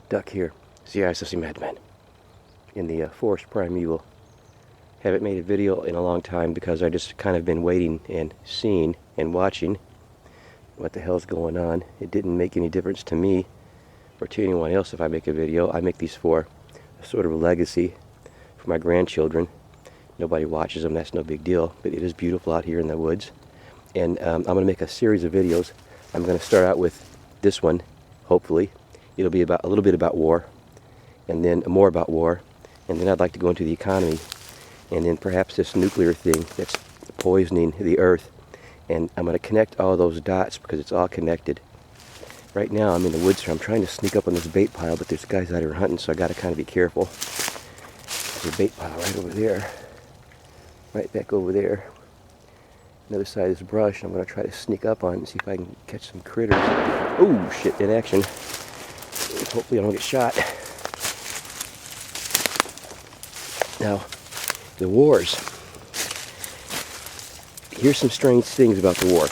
duck here. See, I see madman in the forest primeval. Haven't made a video in a long time because I just kind of been waiting and seeing and watching what the hell's going on. It didn't make any difference to me or to anyone else if I make a video. I make these for a sort of a legacy for my grandchildren. Nobody watches them, that's no big deal, but it is beautiful out here in the woods. And I'm going to make a series of videos. I'm going to start out with this one, hopefully. It'll be about a little bit about war, and then more about war, and then I'd like to go into the economy, and then perhaps this nuclear thing that's poisoning the earth. And I'm going to connect all those dots because it's all connected. Right now I'm in the woods here. I'm trying to sneak up on this bait pile, but there's guys out here hunting, so I got to kind of be careful. There's a bait pile right over there. Right back over there. Another side of this brush. I'm going to try to sneak up on it and see if I can catch some critters. Oh shit, in action. Hopefully I don't get shot. Now, the wars. Here's some strange things about the war.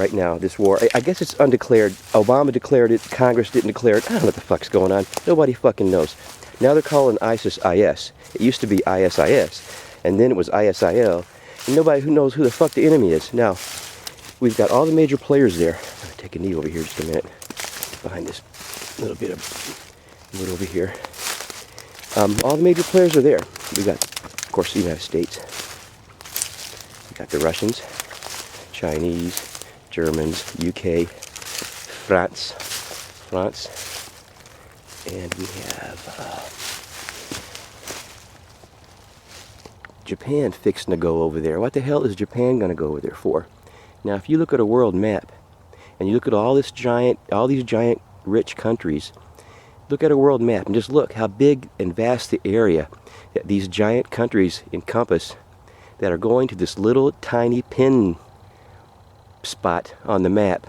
Right now, this war, I guess it's undeclared. Obama declared it, Congress didn't declare it. I don't know what the fuck's going on. Nobody fucking knows. Now they're calling ISIS IS. It used to be ISIS, and then it was ISIL. And nobody who knows who the fuck the enemy is. Now, we've got all the major players there. I'm going to take a knee over here just a minute. Behind this little bit of wood over here. All the major players are there. We got, of course, the United States. We got the Russians, Chinese, Germans, UK, France, and we have Japan fixing to go over there. What the hell is Japan going to go over there for? Now, if you look at a world map, and you look at all these giant rich countries, look at a world map and just look how big and vast the area that these giant countries encompass that are going to this little tiny pin spot on the map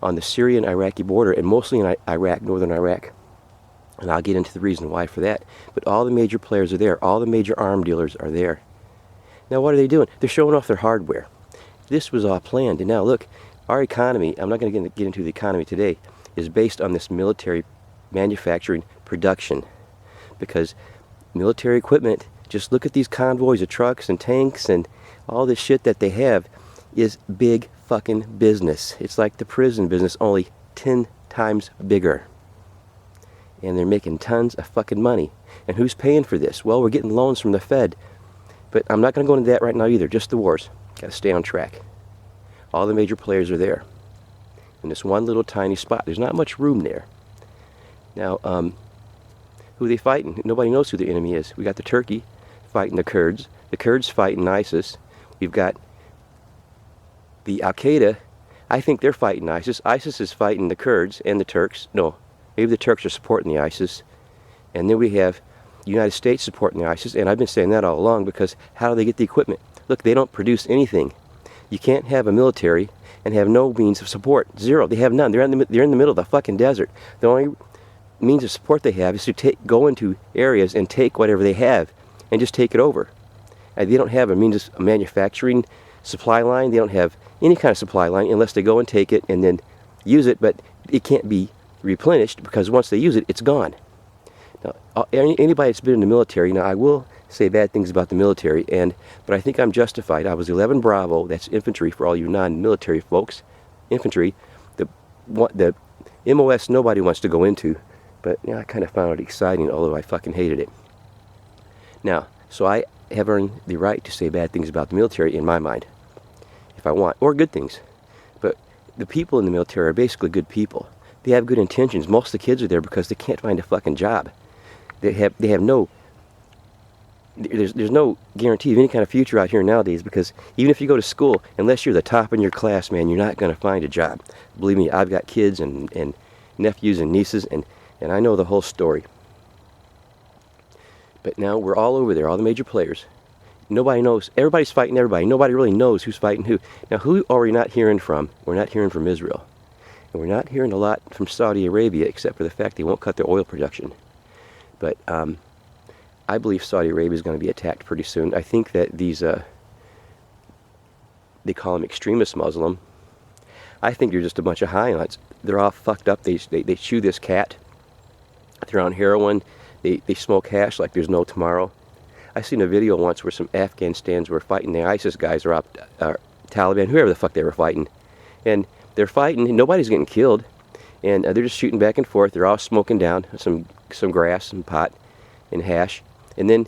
on the Syrian-Iraqi border, and mostly in Iraq, northern Iraq. And I'll get into the reason why for that. But all the major players are there. All the major arm dealers are there. Now what are they doing? They're showing off their hardware. This was all planned. And now look, our economy, I'm not going to get into the economy today, is based on this military manufacturing production. Because military equipment, just look at these convoys of trucks and tanks and all this shit that they have, is big fucking business. It's like the prison business, only 10 times bigger. And they're making tons of fucking money. And who's paying for this? Well, we're getting loans from the Fed. But I'm not going to go into that right now either, just the wars. Got to stay on track. All the major players are there. In this one little tiny spot. There's not much room there. Now, who are they fighting? Nobody knows who the enemy is. We got the Turkey fighting the Kurds. The Kurds fighting ISIS. We've got the Al-Qaeda. I think they're fighting ISIS. ISIS is fighting the Kurds and the Turks. No, maybe the Turks are supporting the ISIS. And then we have the United States supporting the ISIS. And I've been saying that all along because how do they get the equipment? Look, they don't produce anything. You can't have a military and have no means of support. Zero. They have none. They're in the middle of the fucking desert. The only means of support they have is to go into areas and take whatever they have and just take it over. And they don't have a means of manufacturing supply line. They don't have any kind of supply line unless they go and take it and then use it, but it can't be replenished because once they use it, it's gone. Now, anybody that's been in the military, now I will say bad things about the military, but I think I'm justified. I was 11 Bravo, that's infantry for all you non-military folks. Infantry, the MOS nobody wants to go into, but I kind of found it exciting, although I fucking hated it. Now, so I have earned the right to say bad things about the military in my mind, if I want, or good things. But the people in the military are basically good people. They have good intentions. Most of the kids are there because they can't find a fucking job. They have no, there's no guarantee of any kind of future out here nowadays, because even if you go to school, unless you're the top in your class, man, you're not going to find a job. Believe me, I've got kids and nephews and nieces, and I know the whole story. But now we're all over there, all the major players. Nobody knows. Everybody's fighting everybody. Nobody really knows who's fighting who. Now, who are we not hearing from? We're not hearing from Israel. And we're not hearing a lot from Saudi Arabia, except for the fact they won't cut their oil production. But I believe Saudi Arabia is going to be attacked pretty soon. I think that these, they call them extremist Muslim. I think they're just a bunch of high-ons. They're all fucked up. They chew this cat. They're on heroin. They smoke hash like there's no tomorrow. I seen a video once where some Afghanistans were fighting the ISIS guys or Taliban, whoever the fuck they were fighting. And they're fighting, and nobody's getting killed. And they're just shooting back and forth. They're all smoking down some grass and pot and hash. And then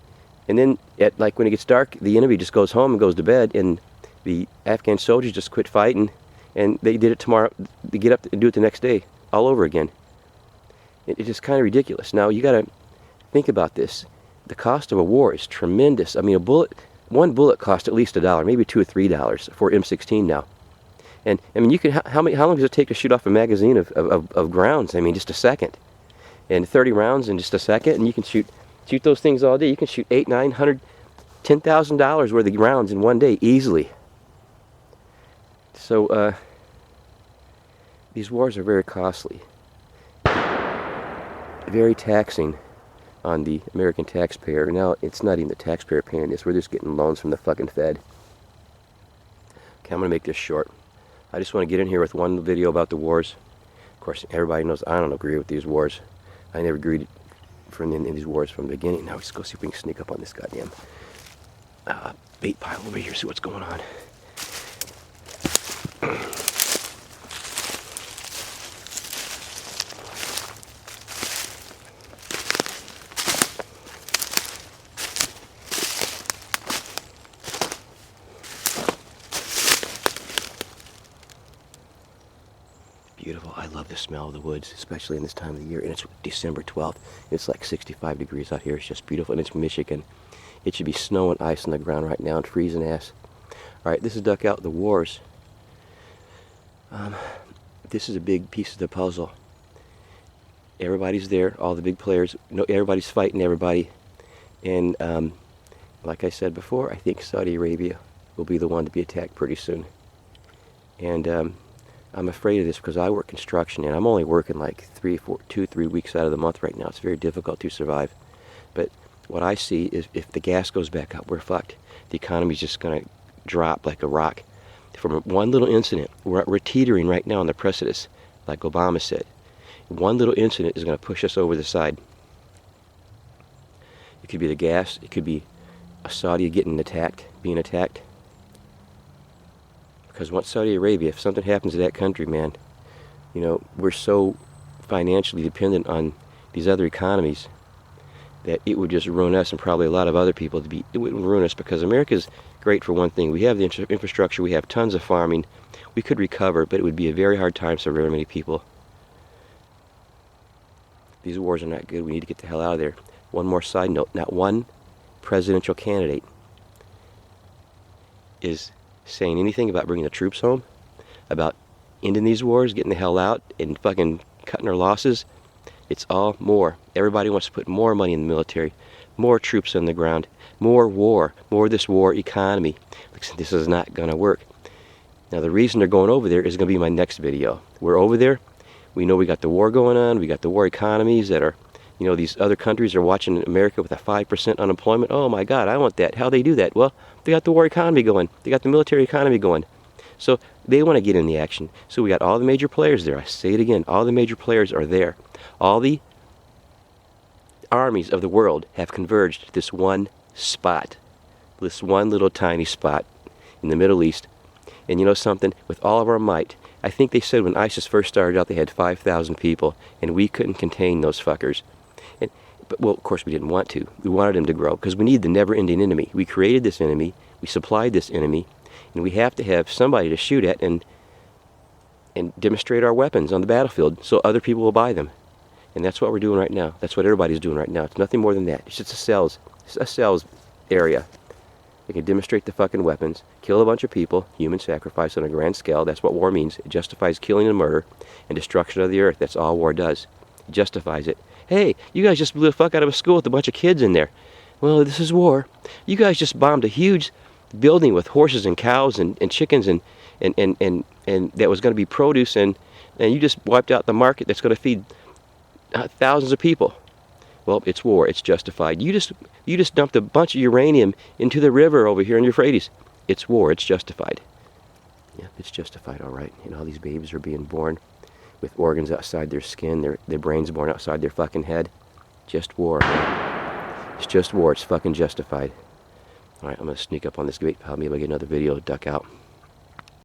at like when it gets dark, the enemy just goes home and goes to bed, and the Afghan soldiers just quit fighting, and they did it tomorrow. They get up and do it the next day, all over again. It's just kind of ridiculous. Now you got to think about this. The cost of a war is tremendous. I mean, one bullet costs at least $1, maybe $2 or $3 for M16 now. And I mean, you can how long does it take to shoot off a magazine of rounds? I mean, just a second, and 30 rounds in just a second, and you can shoot those things all day. You can shoot $800, $900, $10,000 worth of rounds in one day easily. So these wars are very costly, very taxing on the American taxpayer. Now it's not even the taxpayer paying this. We're just getting loans from the fucking Fed. Okay, I'm gonna make this short. I just want to get in here with one video about the wars. Of course, everybody knows I don't agree with these wars. I never agreed in these wars from the beginning. Now let's go see if we can sneak up on this goddamn bait pile over here, see what's going on. Beautiful. I love the smell of the woods, especially in this time of the year. And it's December 12th. It's like 65 degrees out here. It's just beautiful. And it's Michigan. It should be snow and ice on the ground right now and freezing ass. All right, this is Duck Out the Wars. This is a big piece of the puzzle. Everybody's there. All the big players. No, everybody's fighting everybody. And like I said before, I think Saudi Arabia will be the one to be attacked pretty soon. And I'm afraid of this because I work construction, and I'm only working like 2, 3 weeks out of the month right now. It's very difficult to survive. But what I see is if the gas goes back up, we're fucked. The economy's just going to drop like a rock. From one little incident, we're teetering right now on the precipice, like Obama said. One little incident is going to push us over the side. It could be the gas. It could be a Saudi being attacked. Because once Saudi Arabia, if something happens to that country, man, you know, we're so financially dependent on these other economies that it would just ruin us and probably a lot of other people. It would ruin us because America's great for one thing. We have the infrastructure. We have tons of farming. We could recover, but it would be a very hard time for very many people. These wars are not good. We need to get the hell out of there. One more side note. Not one presidential candidate is saying anything about bringing the troops home, about ending these wars, getting the hell out, and fucking cutting our losses. It's all more. Everybody wants to put more money in the military, more troops on the ground, more war, more of this war economy. This is not going to work. Now the reason they're going over there is going to be my next video. We're over there. We know we got the war going on. We got the war economies that are, you know, these other countries are watching America with a 5% unemployment. Oh my God, I want that. How they do that? Well, they got the war economy going. They got the military economy going. So they want to get in the action. So we got all the major players there. I say it again. All the major players are there. All the armies of the world have converged to this one spot. This one little tiny spot in the Middle East. And you know something? With all of our might, I think they said when ISIS first started out they had 5,000 people, and we couldn't contain those fuckers. But, well, of course we didn't want to. We wanted them to grow because we need the never-ending enemy. We created this enemy. We supplied this enemy. And we have to have somebody to shoot at and demonstrate our weapons on the battlefield so other people will buy them. And that's what we're doing right now. That's what everybody's doing right now. It's nothing more than that. It's just a sales area. They can demonstrate the fucking weapons, kill a bunch of people, human sacrifice on a grand scale. That's what war means. It justifies killing and murder and destruction of the earth. That's all war does. It justifies it. Hey, you guys just blew the fuck out of a school with a bunch of kids in there. Well, this is war. You guys just bombed a huge building with horses and cows and chickens and that was going to be produce and you just wiped out the market that's going to feed thousands of people. Well, it's war. It's justified. You just dumped a bunch of uranium into the river over here in Euphrates. It's war. It's justified. Yeah, it's justified, all right. And all these babies are being born with organs outside their skin, their brains born outside their fucking head. Just war, man. It's just war. It's fucking justified. All right, I'm gonna sneak up on this gate pile. Maybe I'll get another video to duck out.